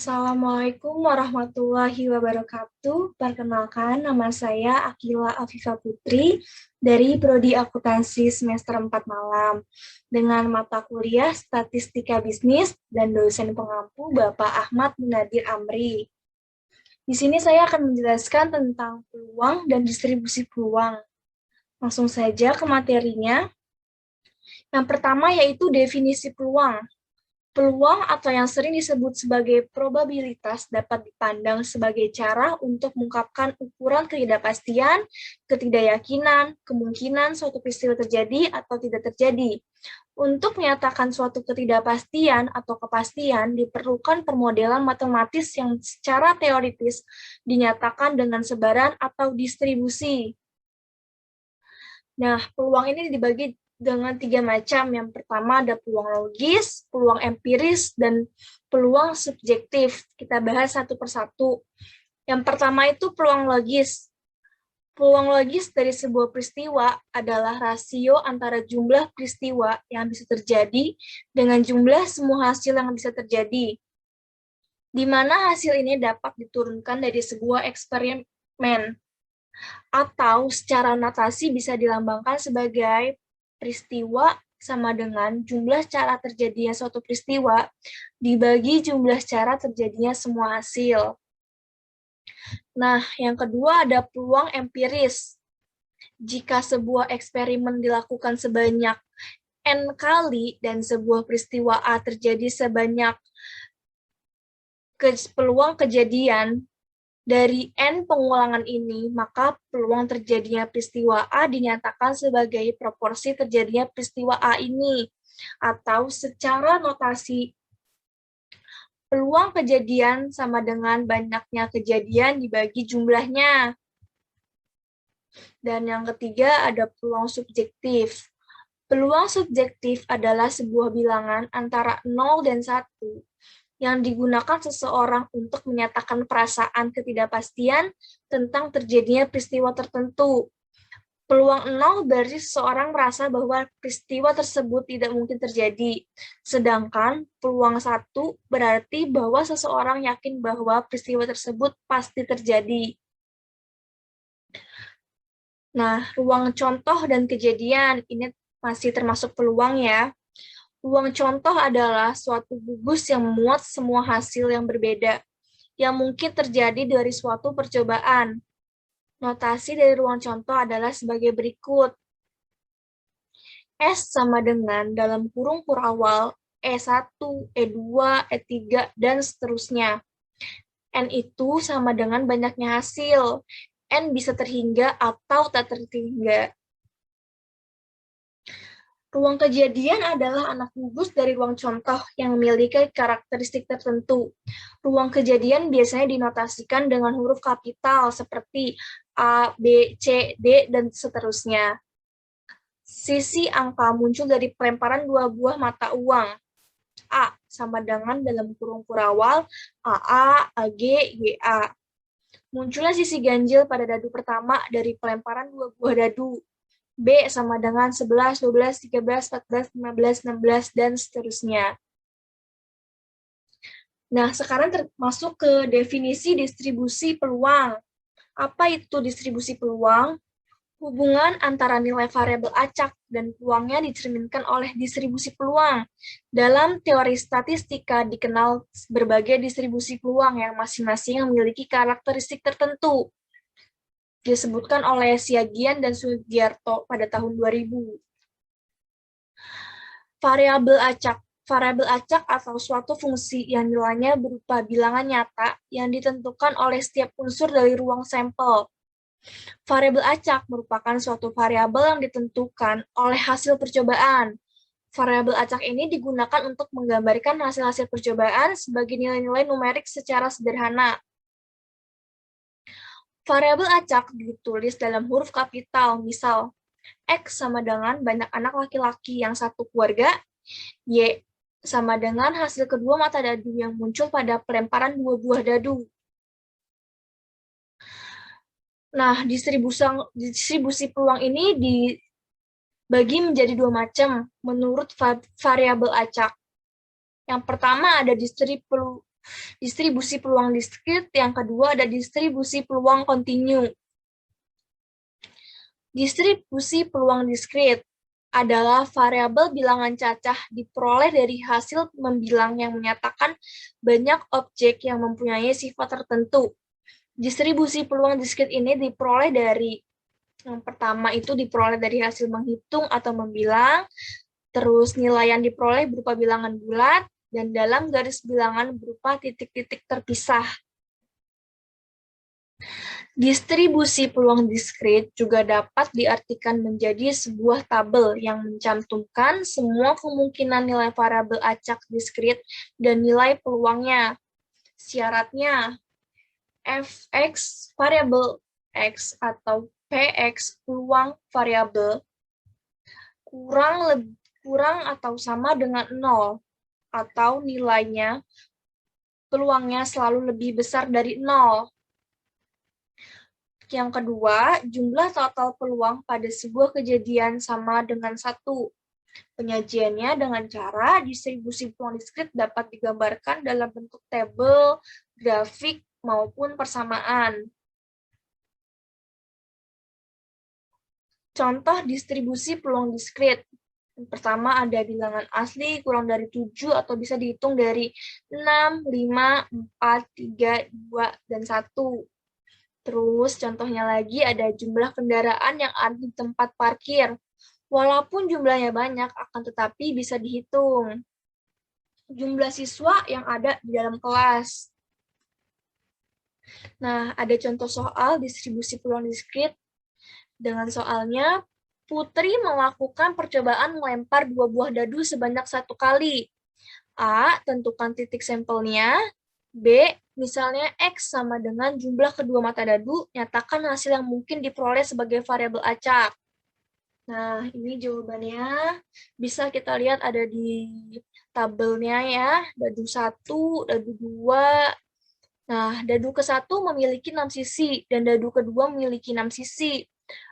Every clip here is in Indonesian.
Assalamualaikum warahmatullahi wabarakatuh. Perkenalkan, nama saya Akila Afifa Putri dari Prodi Akuntansi semester 4 Malam dengan mata kuliah Statistika Bisnis dan dosen pengampu Bapak Ahmad Munadir Amri. Di sini saya akan menjelaskan tentang peluang dan distribusi peluang. Langsung saja ke materinya. Yang pertama yaitu definisi peluang. Peluang atau yang sering disebut sebagai probabilitas dapat dipandang sebagai cara untuk mengungkapkan ukuran ketidakpastian, ketidakyakinan, kemungkinan suatu peristiwa terjadi atau tidak terjadi. Untuk menyatakan suatu ketidakpastian atau kepastian, diperlukan permodelan matematis yang secara teoritis dinyatakan dengan sebaran atau distribusi. Nah, peluang ini dibagi dengan 3 macam. Yang pertama ada peluang logis, peluang empiris, dan peluang subjektif. Kita bahas satu persatu. Yang pertama itu peluang logis. Peluang logis dari sebuah peristiwa adalah rasio antara jumlah peristiwa yang bisa terjadi dengan jumlah semua hasil yang bisa terjadi, di mana hasil ini dapat diturunkan dari sebuah eksperimen, atau secara notasi bisa dilambangkan sebagai peristiwa sama dengan jumlah cara terjadinya suatu peristiwa dibagi jumlah cara terjadinya semua hasil. Nah, yang kedua ada peluang empiris. Jika sebuah eksperimen dilakukan sebanyak N kali dan sebuah peristiwa A terjadi sebanyak peluang kejadian dari N pengulangan ini, maka peluang terjadinya peristiwa A dinyatakan sebagai proporsi terjadinya peristiwa A ini. Atau secara notasi, peluang kejadian sama dengan banyaknya kejadian dibagi jumlahnya. Dan yang ketiga ada peluang subjektif. Peluang subjektif adalah sebuah bilangan antara 0 dan 1 yang digunakan seseorang untuk menyatakan perasaan ketidakpastian tentang terjadinya peristiwa tertentu. Peluang 0 berarti seseorang merasa bahwa peristiwa tersebut tidak mungkin terjadi. Sedangkan peluang 1 berarti bahwa seseorang yakin bahwa peristiwa tersebut pasti terjadi. Nah, ruang contoh dan kejadian ini masih termasuk peluang ya. Ruang contoh adalah suatu gugus yang memuat semua hasil yang berbeda, yang mungkin terjadi dari suatu percobaan. Notasi dari ruang contoh adalah sebagai berikut. S sama dengan dalam kurung kurawal E1, E2, E3, dan seterusnya. N itu sama dengan banyaknya hasil. N bisa terhingga atau tak terhingga. Ruang kejadian adalah anak gugus dari ruang contoh yang memiliki karakteristik tertentu. Ruang kejadian biasanya dinotasikan dengan huruf kapital seperti A, B, C, D, dan seterusnya. Sisi angka muncul dari pelemparan dua buah mata uang. A sama dengan dalam kurung kurawal AA, AG, GA. Munculnya sisi ganjil pada dadu pertama dari pelemparan dua buah dadu. B sama dengan 11, 12, 13, 14, 15, 16, dan seterusnya. Nah, sekarang masuk ke definisi distribusi peluang. Apa itu distribusi peluang? Hubungan antara nilai variabel acak dan peluangnya dicerminkan oleh distribusi peluang. Dalam teori statistika dikenal berbagai distribusi peluang yang masing-masing memiliki karakteristik tertentu. Disebutkan oleh Siagian dan Sugiarto pada tahun 2000. Variabel acak. Variabel acak atau suatu fungsi yang nilainya berupa bilangan nyata yang ditentukan oleh setiap unsur dari ruang sampel. Variabel acak merupakan suatu variabel yang ditentukan oleh hasil percobaan. Variabel acak ini digunakan untuk menggambarkan hasil-hasil percobaan sebagai nilai-nilai numerik secara sederhana. Variabel acak ditulis dalam huruf kapital, misal X sama dengan banyak anak laki-laki yang satu keluarga, Y sama dengan hasil kedua mata dadu yang muncul pada pelemparan dua buah dadu. Nah, distribusi peluang ini dibagi menjadi dua macam menurut variabel acak. Yang pertama ada distribusi peluang diskrit, yang kedua ada distribusi peluang kontinu. Distribusi peluang diskrit adalah variabel bilangan cacah diperoleh dari hasil membilang yang menyatakan banyak objek yang mempunyai sifat tertentu. Distribusi peluang diskrit ini diperoleh dari, yang pertama itu diperoleh dari hasil menghitung atau membilang, terus nilai yang diperoleh berupa bilangan bulat, dan dalam garis bilangan berupa titik-titik terpisah. Distribusi peluang diskrit juga dapat diartikan menjadi sebuah tabel yang mencantumkan semua kemungkinan nilai variabel acak diskrit dan nilai peluangnya. Syaratnya, fx variabel x atau px peluang variabel kurang atau sama dengan 0, atau nilainya peluangnya selalu lebih besar dari 0. Yang kedua, jumlah total peluang pada sebuah kejadian sama dengan 1. Penyajiannya dengan cara distribusi peluang diskrit dapat digambarkan dalam bentuk tabel, grafik, maupun persamaan. Contoh distribusi peluang diskrit. Yang pertama ada bilangan asli kurang dari 7 atau bisa dihitung dari 6, 5, 4, 3, 2, dan 1. Terus contohnya lagi ada jumlah kendaraan yang ada di tempat parkir. Walaupun jumlahnya banyak, akan tetapi bisa dihitung. Jumlah siswa yang ada di dalam kelas. Nah, ada contoh soal distribusi peluang diskrit. Dengan soalnya, Putri melakukan percobaan melempar 2 buah dadu sebanyak 1 kali. A, tentukan titik sampelnya. B, misalnya X sama dengan jumlah kedua mata dadu, nyatakan hasil yang mungkin diperoleh sebagai variabel acak. Nah, ini jawabannya bisa kita lihat ada di tabelnya ya, dadu 1, dadu 2. Nah, dadu ke-1 memiliki 6 sisi, dan dadu kedua memiliki 6 sisi.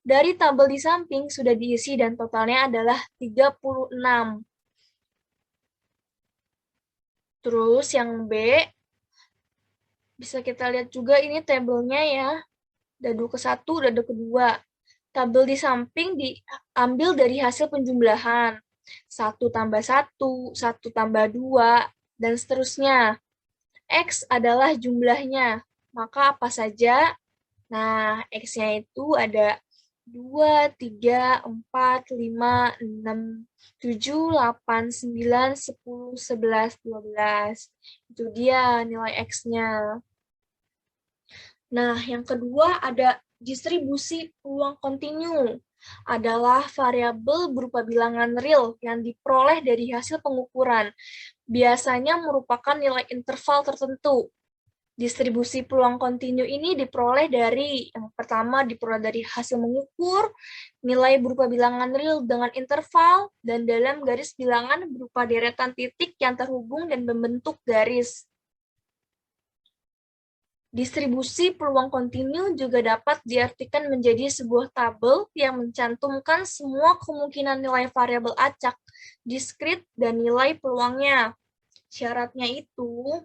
Dari tabel di samping sudah diisi dan totalnya adalah 36. Terus yang B, bisa kita lihat juga ini tabelnya ya, dadu ke-1, dadu kedua. Tabel di samping diambil dari hasil penjumlahan. 1 tambah 1, 1 tambah 2, dan seterusnya. X adalah jumlahnya. Maka apa saja? Nah, X-nya itu ada 2, 3, 4, 5, 6, 7, 8, 9, 10, 11, 12. Itu dia nilai X-nya. Nah, yang kedua ada distribusi peluang kontinu. Adalah variabel berupa bilangan real yang diperoleh dari hasil pengukuran. Biasanya merupakan nilai interval tertentu. Distribusi peluang kontinu ini diperoleh dari, yang pertama diperoleh dari hasil mengukur, nilai berupa bilangan real dengan interval, dan dalam garis bilangan berupa deretan titik yang terhubung dan membentuk garis. Distribusi peluang kontinu juga dapat diartikan menjadi sebuah tabel yang mencantumkan semua kemungkinan nilai variabel acak, diskrit, dan nilai peluangnya. Syaratnya itu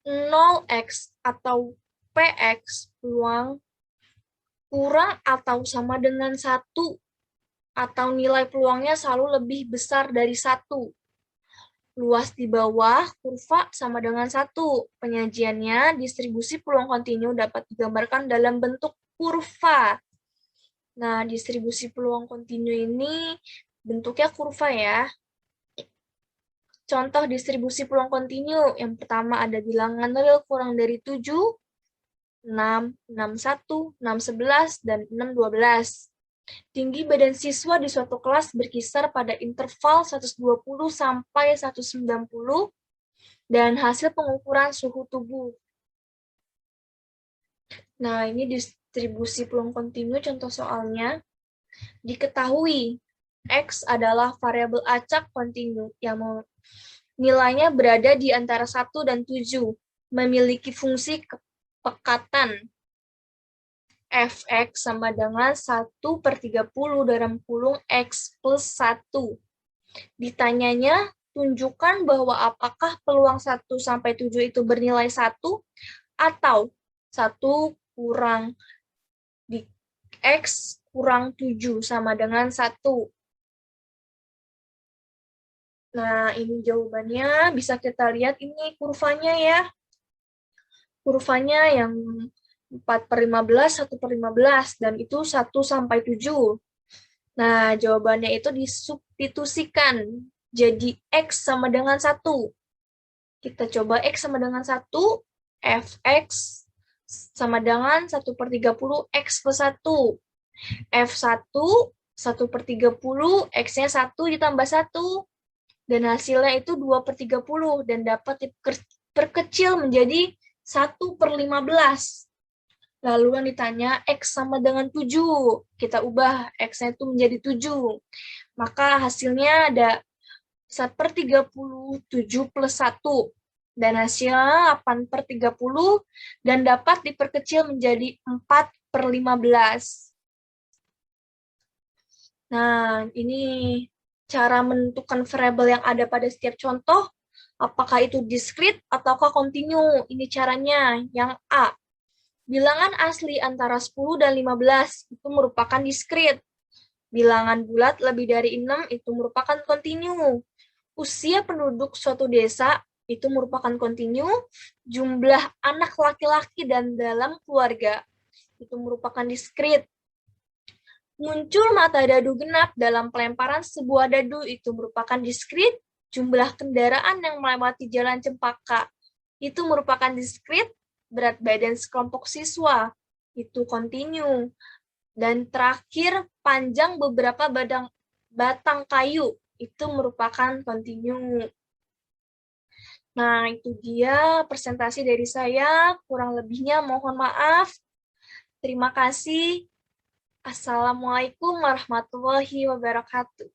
0x atau px peluang kurang atau sama dengan 1, atau nilai peluangnya selalu lebih besar dari 1. Luas di bawah kurva sama dengan 1. Penyajiannya, distribusi peluang kontinu dapat digambarkan dalam bentuk kurva. Nah, distribusi peluang kontinu ini bentuknya kurva ya. Contoh distribusi peluang kontinu, yang pertama ada bilangan real kurang dari 7, 6, 6, 1, 6, 11, dan 6, 12. Tinggi badan siswa di suatu kelas berkisar pada interval 120 sampai 190, dan hasil pengukuran suhu tubuh. Nah, ini distribusi peluang kontinu contoh soalnya. Diketahui, X adalah variabel acak kontinu yang nilainya berada di antara 1 dan 7, memiliki fungsi kepekatan. Fx sama dengan 1/30 dalam kurung X plus 1. Ditanyanya tunjukkan bahwa apakah peluang 1 sampai 7 itu bernilai 1 atau 1 kurang di X kurang 7 sama dengan 1. Nah, ini jawabannya. Bisa kita lihat ini kurvanya ya. Kurvanya yang 4/15, 1/15, dan itu 1 sampai 7. Nah, jawabannya itu disubstitusikan jadi X sama dengan 1. Kita coba X sama dengan 1, Fx sama dengan 1/30 X plus 1. F1, 1/30, X-nya 1 ditambah 1. Dan hasilnya itu 2/30, dan dapat diperkecil menjadi 1/15. Lalu yang ditanya, X sama dengan 7. Kita ubah X-nya itu menjadi 7. Maka hasilnya ada 1/37 plus 1. Dan hasilnya 8/30, dan dapat diperkecil menjadi 4/15. Nah, ini cara menentukan variabel yang ada pada setiap contoh. Apakah itu diskrit ataukah kontinu? Ini caranya. Yang A, bilangan asli antara 10 dan 15 itu merupakan diskrit. Bilangan bulat lebih dari 6 itu merupakan kontinu. Usia penduduk suatu desa itu merupakan kontinu. Jumlah anak laki-laki dan dalam keluarga itu merupakan diskrit. Muncul mata dadu genap dalam pelemparan sebuah dadu itu merupakan diskrit. Jumlah kendaraan yang melewati jalan Cempaka itu merupakan diskrit. Berat badan sekelompok siswa itu kontinu. Dan terakhir, panjang beberapa batang kayu itu merupakan kontinu. Nah, itu dia presentasi dari saya. Kurang lebihnya mohon maaf. Terima kasih. Assalamualaikum warahmatullahi wabarakatuh.